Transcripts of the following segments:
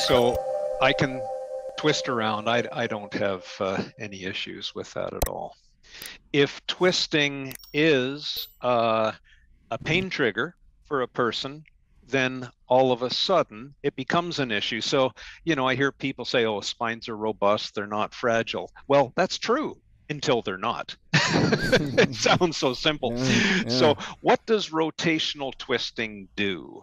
So I can twist around. I don't have any issues with that at all. If twisting is a pain trigger for a person, then all of a sudden it becomes an issue. So, I hear people say, oh, spines are robust, they're not fragile. Well, that's true until they're not. It sounds so simple. Yeah. So, what does rotational twisting do?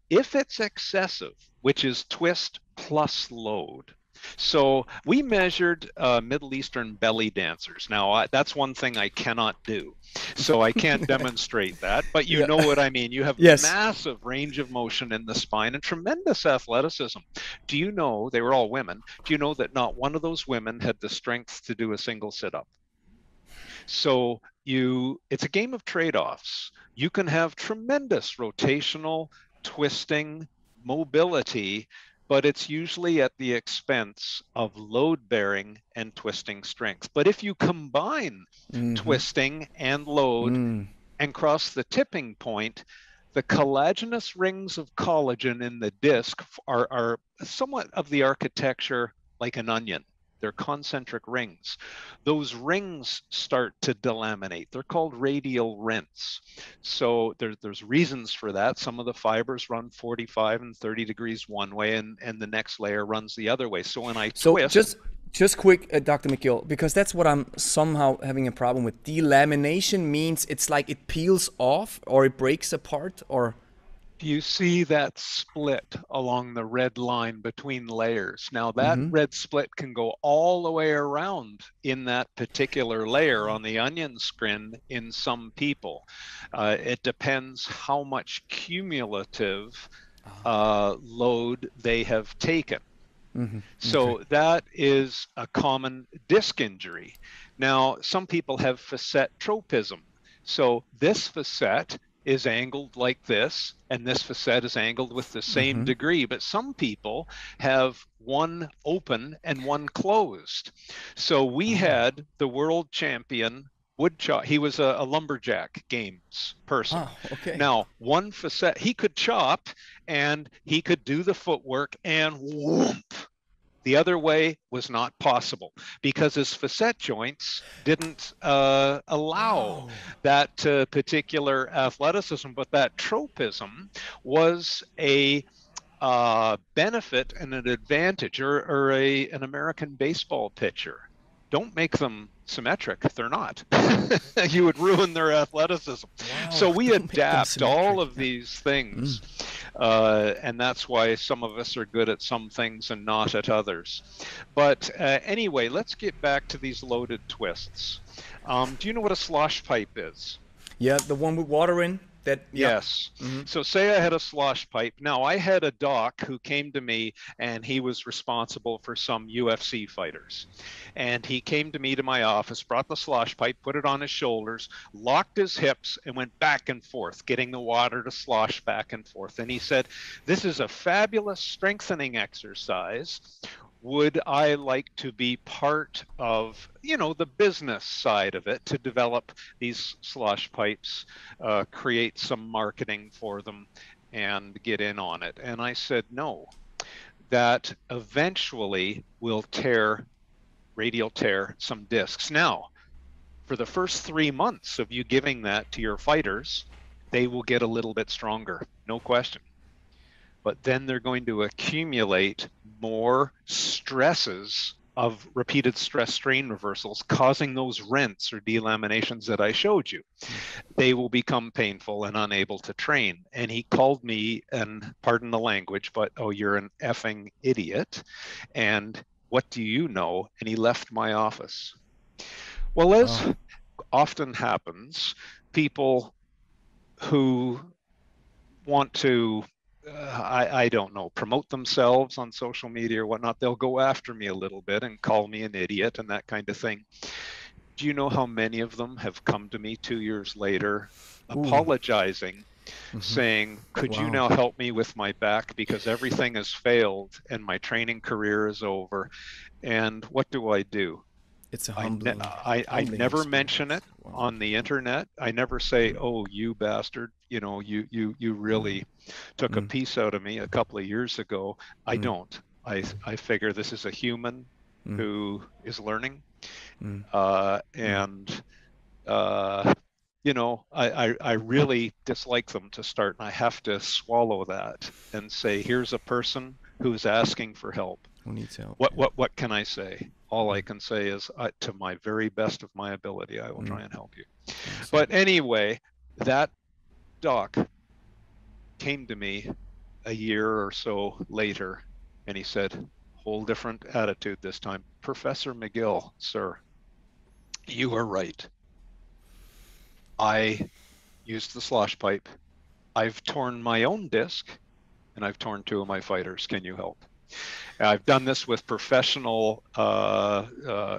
If it's excessive, which is twist plus load. So we measured Middle Eastern belly dancers. Now, that's one thing I cannot do. So I can't demonstrate that, but you Yeah. know what I mean. You have Yes. massive range of motion in the spine and tremendous athleticism. Do you know, they were all women, do you know that not one of those women had the strength to do a single sit-up? So it's a game of trade-offs. You can have tremendous rotational, twisting, mobility, but it's usually at the expense of load bearing and twisting strength. But if you combine twisting and load and cross the tipping point, the collagenous rings of collagen in the disc are somewhat of the architecture like an onion. They're concentric rings. Those rings start to delaminate. They're called radial rents. So there's reasons for that. Some of the fibers run 45 and 30 degrees one way, and the next layer runs the other way. So when I twist... Just quick, Dr. McGill, because that's what I'm somehow having a problem with. Delamination means it's like it peels off or it breaks apart, or... You see that split along the red line between layers. Now that red split can go all the way around in that particular layer on the onion skin in some people. It depends how much cumulative load they have taken. So that is a common disc injury. Now, some people have facet tropism. So this facet is angled like this, and this facet is angled with the same degree, but some people have one open and one closed. So we had the world champion wood chop. He was a lumberjack games person. Now, one facet, he could chop and he could do the footwork, and whoop, the other way was not possible because his facet joints didn't allow that particular athleticism. But that tropism was a benefit and an advantage, or an American baseball pitcher. Don't make them symmetric. They're not. You would ruin their athleticism. So we adapt all of these things. And that's why some of us are good at some things and not at others. But anyway, let's get back to these loaded twists. Do you know what a slosh pipe is? Yeah, the one with water in. Yes. So say I had a slosh pipe. Now, I had a doc who came to me, and he was responsible for some UFC fighters. And he came to me to my office, brought the slosh pipe, put it on his shoulders, locked his hips, and went back and forth, getting the water to slosh back and forth. And he said, this is a fabulous strengthening exercise. Would I like to be part of, the business side of it, to develop these slosh pipes, create some marketing for them, and get in on it? And I said, no, that eventually will radial tear some discs. Now, for the first 3 months of you giving that to your fighters, they will get a little bit stronger, no question. But then they're going to accumulate more stresses of repeated stress strain reversals, causing those rents or delaminations that I showed you. They will become painful and unable to train. And he called me, and pardon the language, but, oh, you're an effing idiot. And what do you know? And he left my office. Well, as often happens, people who want to I don't know, promote themselves on social media or whatnot, they'll go after me a little bit and call me an idiot and that kind of thing. Do you know how many of them have come to me 2 years later, apologizing, saying, could you now help me with my back because everything has failed and my training career is over? And what do? It's a I humbling never mention experience. it Wow. on the internet. I never say, "Oh, you bastard, you know, you really took a Mm, piece out of me a couple of years ago." I mm, don't. I figure this is a human mm, who is learning, mm, mm, and uh, you know, I really dislike them to start, and I have to swallow that and say, "Here's a person who's asking for help. who needs help? What Yeah. what what can I say?" All I can say is, to my very best of my ability, I will Mm, try and help you. awesome. But anyway, that doc came to me a year or so later, and he said, whole different attitude this time. "Professor McGill, sir, you are right. I used the slosh pipe. I've torn my own disc, and I've torn two of my fighters. Can you help?" I've done this with professional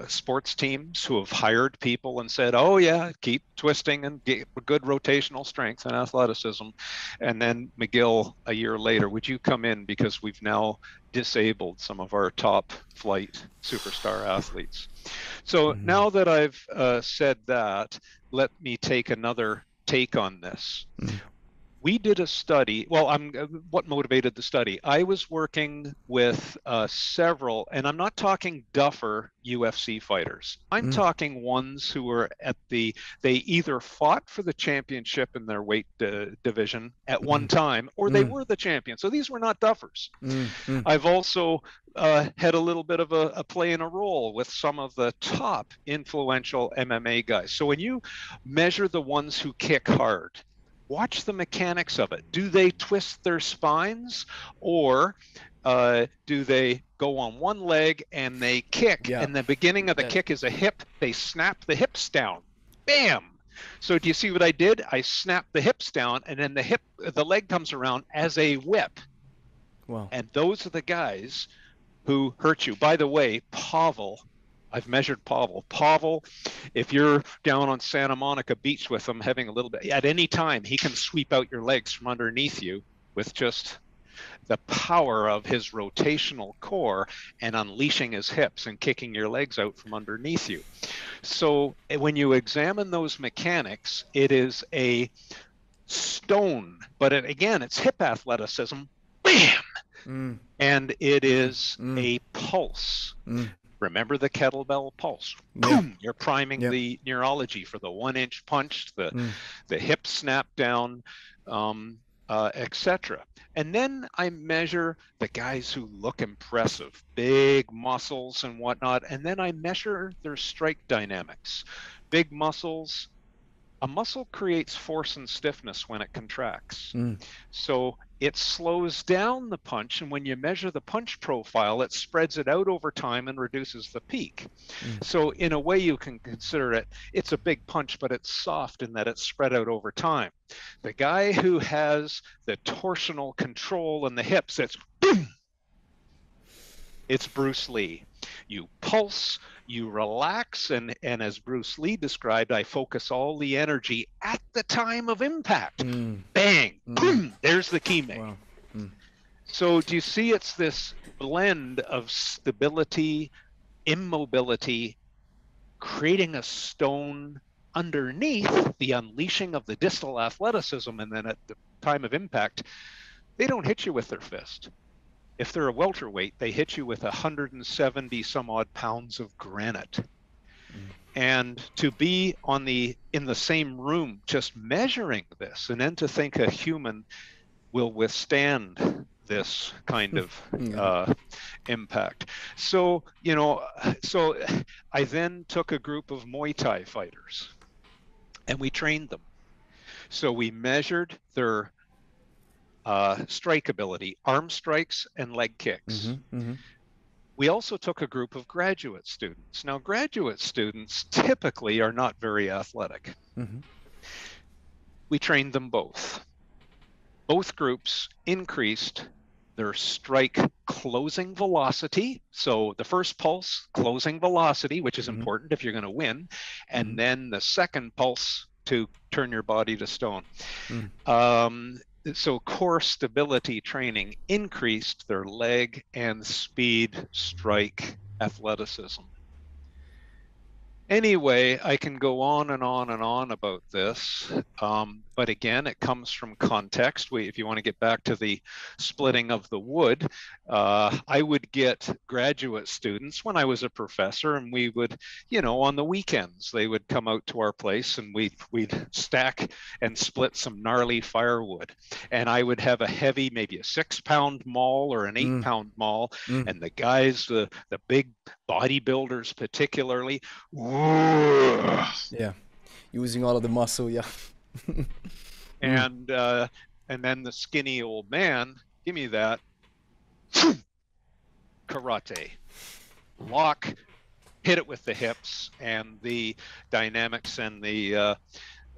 sports teams who have hired people and said, "Oh yeah, keep twisting and get good rotational strength and athleticism." And then McGill, a year later, "Would you come in because we've now disabled some of our top flight superstar athletes?" So Mm, now that I've said that, let me take another take on this. mm, We did a study. Well, what motivated the study? I was working with several, and I'm not talking duffer UFC fighters. I'm mm, talking ones who were they either fought for the championship in their weight division at one mm, time, or they mm, were the champion. So these were not duffers. mm, mm. I've also had a little bit of a play in a role with some of the top influential MMA guys. So when you measure the ones who kick hard, watch the mechanics of it. Do they twist their spines, or do they go on one leg and they kick? Yeah. And the beginning of the That. kick is a hip. They snap the hips down. Bam! So do you see what I did? I snapped the hips down, and then the leg comes around as a whip. Wow. And those are the guys who hurt you. By the way, Pavel, I've measured Pavel. Pavel, if you're down on Santa Monica Beach with him having a little bit, at any time, he can sweep out your legs from underneath you with just the power of his rotational core and unleashing his hips and kicking your legs out from underneath you. So when you examine those mechanics, it is a stone, but again, it's hip athleticism. Bam! Mm, And it mm, is mm, a pulse. mm. Remember the kettlebell pulse. Yeah. Boom! You're priming Yeah. the neurology for the 1-inch punch, Mm, the hip snap down, etc. And then I measure the guys who look impressive, big muscles and whatnot. And then I measure their strike dynamics. Big muscles. A muscle creates force and stiffness when it contracts. mm, So it slows down the punch. And when you measure the punch profile, it spreads it out over time and reduces the peak. mm, So in a way, you can consider it's a big punch, but it's soft in that it's spread out over time. The guy who has the torsional control in the hips, it's Bruce Lee. You pulse, you relax, and as Bruce Lee described, I focus all the energy at the time of impact. mm, Bang, mm. boom, there's the key make. Wow. Mm, So do you see it's this blend of stability, immobility, creating a stone underneath the unleashing of the distal athleticism, and then at the time of impact, they don't hit you with their fist. If they're a welterweight, they hit you with 170 some odd pounds of granite. And to be in the same room just measuring this, and then to think a human will withstand this kind of yeah. impact. So I then took a group of Muay Thai fighters and we trained them. So we measured their strike ability, arm strikes and leg kicks. Mm-hmm, mm-hmm. We also took a group of graduate students. Now, graduate students typically are not very athletic. Mm-hmm. We trained them both. Both groups increased their strike closing velocity. So the first pulse, closing velocity, which is Mm-hmm. important if you're going to win. And Mm-hmm. then the second pulse to turn your body to stone. Mm. So core stability training increased their leg and speed strike athleticism. Anyway, I can go on and on and on about this, but again, it comes from context. If you want to get back to the splitting of the wood, I would get graduate students when I was a professor, and we would, on the weekends, they would come out to our place, and we'd stack and split some gnarly firewood. And I would have a heavy, maybe a 6-pound maul or an 8-pound maul, and the guys, the big bodybuilders particularly, yeah, using all of the muscle, yeah. and then the skinny old man, give me that karate, lock, hit it with the hips, and the dynamics and the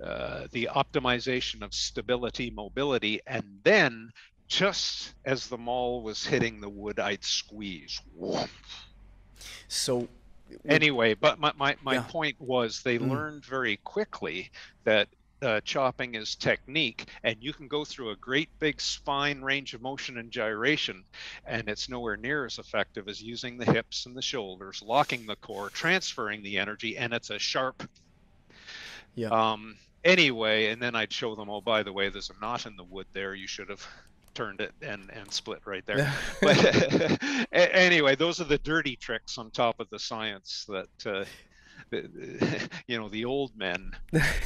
optimization of stability, mobility, and then just as the maul was hitting the wood, I'd squeeze. So anyway, but my point was they learned very quickly that chopping is technique, and you can go through a great big spine range of motion and gyration, and it's nowhere near as effective as using the hips and the shoulders, locking the core, transferring the energy, and it's a sharp. Anyway, and then I'd show them, oh, by the way, there's a knot in the wood there, you should have turned it and split right there. But anyway, those are the dirty tricks on top of the science that the old men.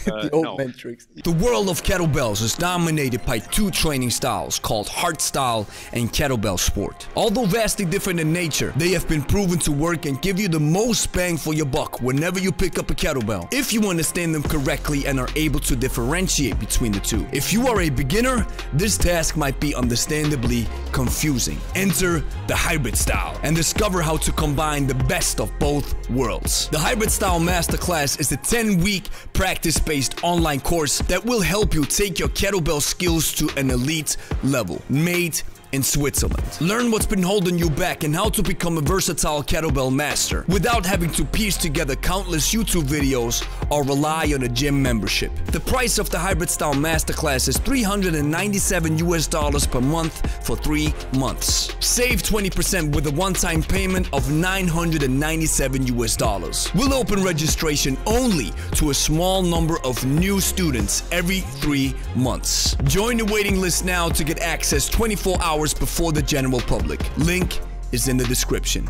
The old men tricks. The world of kettlebells is dominated by two training styles called hardstyle and kettlebell sport. Although vastly different in nature, they have been proven to work and give you the most bang for your buck whenever you pick up a kettlebell, if you understand them correctly and are able to differentiate between the two. If you are a beginner, this task might be understandably confusing. Enter the hybrid style and discover how to combine the best of both worlds. The hybrid style Masterclass is a 10-week practice-based online course that will help you take your kettlebell skills to an elite level, made in Switzerland. Learn what's been holding you back and how to become a versatile kettlebell master without having to piece together countless YouTube videos or rely on a gym membership. The price of the hybrid style masterclass is $397 per month for 3 months. Save 20% with a one-time payment of $997. We'll open registration only to a small number of new students every 3 months. Join the waiting list now to get access 24 hours before the general public. Link is in the description.